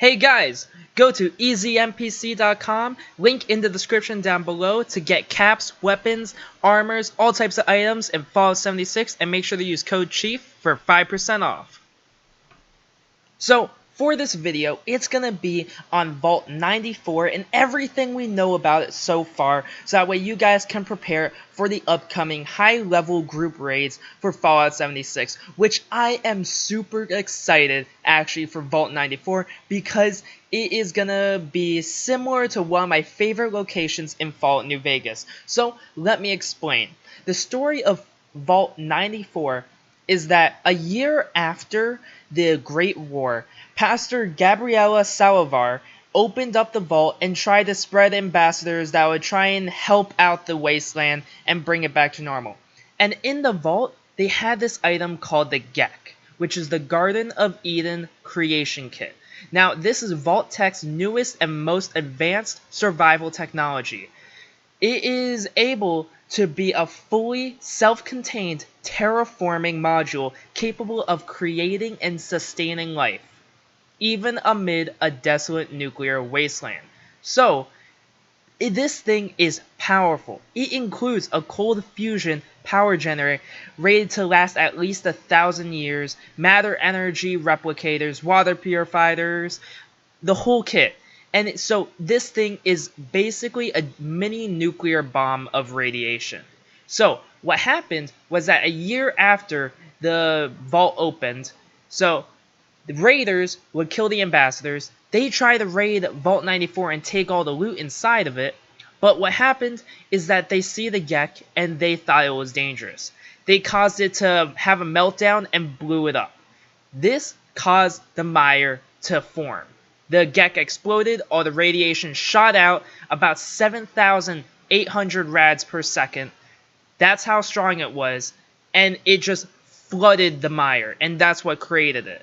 Hey guys, go to easynpc.com, link in the description down below to get caps, weapons, armors, all types of items in Fallout 76, and make sure to use code CHIEF for 5% off. So, for this video, it's going to be on Vault 94 and everything we know about it so far, so that way you guys can prepare for the upcoming high-level group raids for Fallout 76, which I am super excited, actually, for Vault 94, because it is going to be similar to one of my favorite locations in Fallout New Vegas. So, let me explain. The story of Vault 94 is that a year after the Great War, Pastor Gabriela Salivar opened up the vault and tried to spread ambassadors that would try and help out the wasteland and bring it back to normal. And in the vault, they had this item called the GEC, which is the Garden of Eden Creation Kit. Now, this is Vault-Tech's newest and most advanced survival technology. It is able to be a fully self-contained terraforming module capable of creating and sustaining life, even amid a desolate nuclear wasteland. So, this thing is powerful. It includes a cold fusion power generator rated to last at least 1,000 years, matter energy replicators, water purifiers, the whole kit. And so this thing is basically a mini nuclear bomb of radiation. So what happened was that a year after the vault opened, so the raiders would kill the ambassadors. They try to raid Vault 94 and take all the loot inside of it. But what happened is that they see the GEC and they thought it was dangerous. They caused it to have a meltdown and blew it up. This caused the mire to form. The GEC exploded, all the radiation shot out, about 7,800 rads per second. That's how strong it was, and it just flooded the mire, and that's what created it.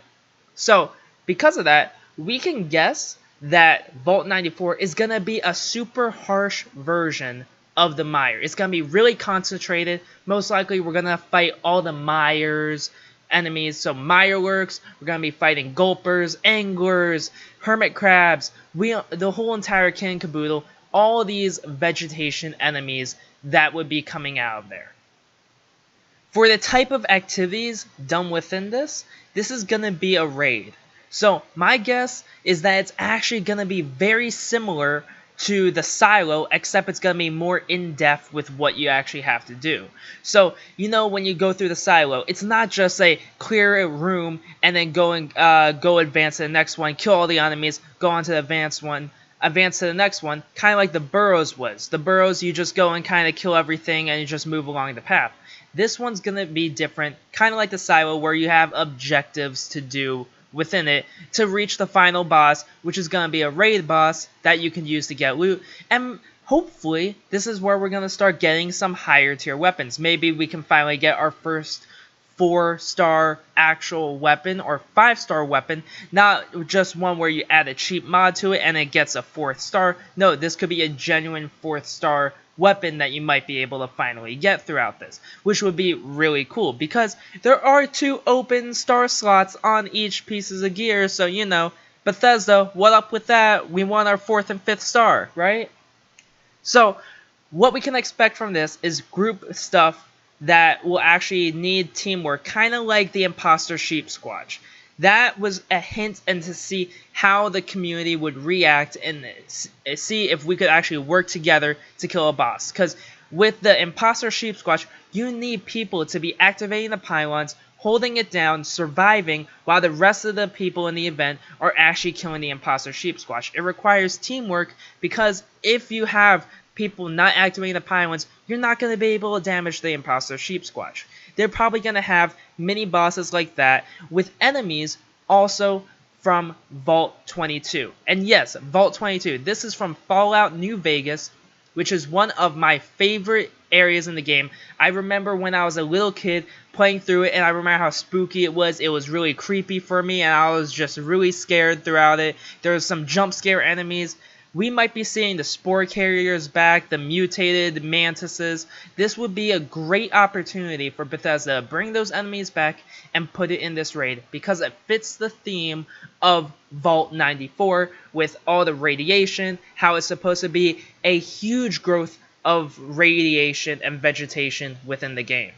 So, because of that, we can guess that Vault 94 is going to be a super harsh version of the mire. It's going to be really concentrated. Most likely, we're going to fight all the mires enemies, so mirelurks, we're going to be fighting gulpers, anglers, hermit crabs, the whole entire kit and caboodle, all these vegetation enemies that would be coming out of there. For the type of activities done within this is going to be a raid. So my guess is that it's actually going to be very similar to the silo, except it's going to be more in-depth with what you actually have to do. So, you know, when you go through the silo, it's not just a clear a room and then go advance to the next one, kill all the enemies, go on to the advance to the next one, kind of like the burrows was. The burrows, you just go and kind of kill everything and you just move along the path. This one's going to be different, kind of like the silo, where you have objectives to do within it to reach the final boss, which is going to be a raid boss that you can use to get loot. And hopefully this is where we're going to start getting some higher tier weapons. Maybe we can finally get our first 4-star actual weapon or 5-star weapon, not just one where you add a cheap mod to it and it gets a 4th star. No, this could be a genuine 4th star weapon that you might be able to finally get throughout this, which would be really cool because there are 2 open star slots on each pieces of gear. So, you know, Bethesda, what up with that? We want our 4th and 5th star, right? So what we can expect from this is group stuff that will actually need teamwork, kind of like the Imposter Sheep Squatch. That was a hint and to see how the community would react and see if we could actually work together to kill a boss. Because with the Imposter Sheep Squatch, you need people to be activating the pylons, holding it down, surviving, while the rest of the people in the event are actually killing the Imposter Sheep Squatch. It requires teamwork because if you have people not activating the pylons, you're not going to be able to damage the Imposter Sheep Squatch. They're probably going to have mini bosses like that with enemies also from Vault 22. And yes, Vault 22. This is from Fallout New Vegas, which is one of my favorite areas in the game. I remember when I was a little kid playing through it, and I remember how spooky it was. It was really creepy for me, and I was just really scared throughout it. There was some jump scare enemies. We might be seeing the spore carriers back, the mutated mantises. This would be a great opportunity for Bethesda to bring those enemies back and put it in this raid because it fits the theme of Vault 94 with all the radiation, how it's supposed to be a huge growth of radiation and vegetation within the game.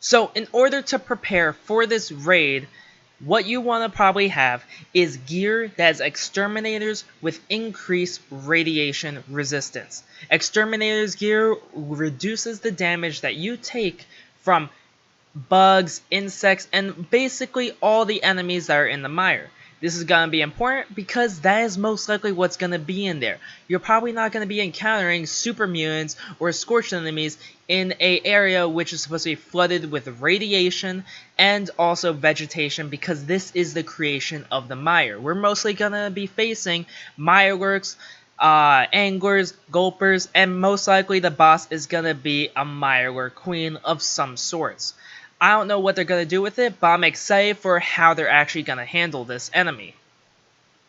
So in order to prepare for this raid, what you want to probably have is gear that has exterminators with increased radiation resistance. Exterminators gear reduces the damage that you take from bugs, insects, and basically all the enemies that are in the mire. This is going to be important because that is most likely what's going to be in there. You're probably not going to be encountering super mutants or scorched enemies in an area which is supposed to be flooded with radiation and also vegetation because this is the creation of the mire. We're mostly going to be facing mirelurks, anglers, gulpers, and most likely the boss is going to be a mirelurk queen of some sorts. I don't know what they're going to do with it, but I'm excited for how they're actually going to handle this enemy.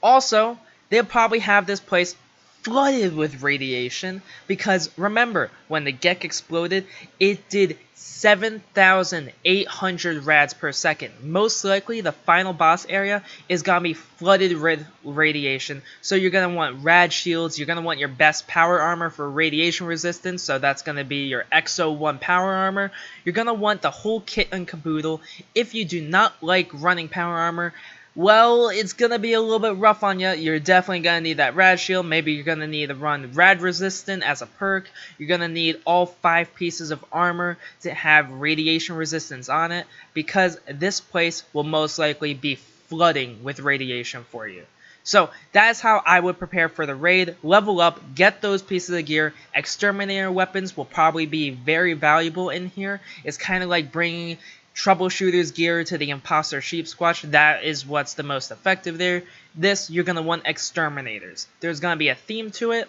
Also, they'll probably have this place flooded with radiation because remember, when the Gek exploded, it did 7,800 rads per second. Most likely, the final boss area is going to be flooded with radiation, so you're going to want rad shields, you're going to want your best power armor for radiation resistance, so that's going to be your Exo 1 power armor. You're going to want the whole kit and caboodle. If you do not like running power armor, well, it's going to be a little bit rough on you. You're definitely going to need that rad shield. Maybe you're going to need to run rad resistant as a perk. You're going to need all 5 pieces of armor to have radiation resistance on it because this place will most likely be flooding with radiation for you. So that's how I would prepare for the raid. Level up, get those pieces of gear. Exterminator weapons will probably be very valuable in here. It's kind of like bringing troubleshooter's gear to the imposter sheep squatch. That is what's the most effective there. This, you're going to want exterminators. There's going to be a theme to it.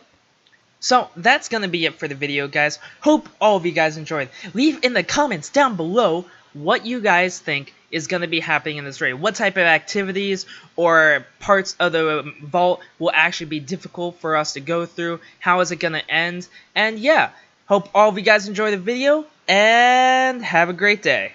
So that's going to be it for the video, guys. Hope all of you guys enjoyed. Leave in the comments down below what you guys think is going to be happening in this raid. What type of activities or parts of the vault will actually be difficult for us to go through. How is it going to end? And yeah, hope all of you guys enjoy the video and have a great day.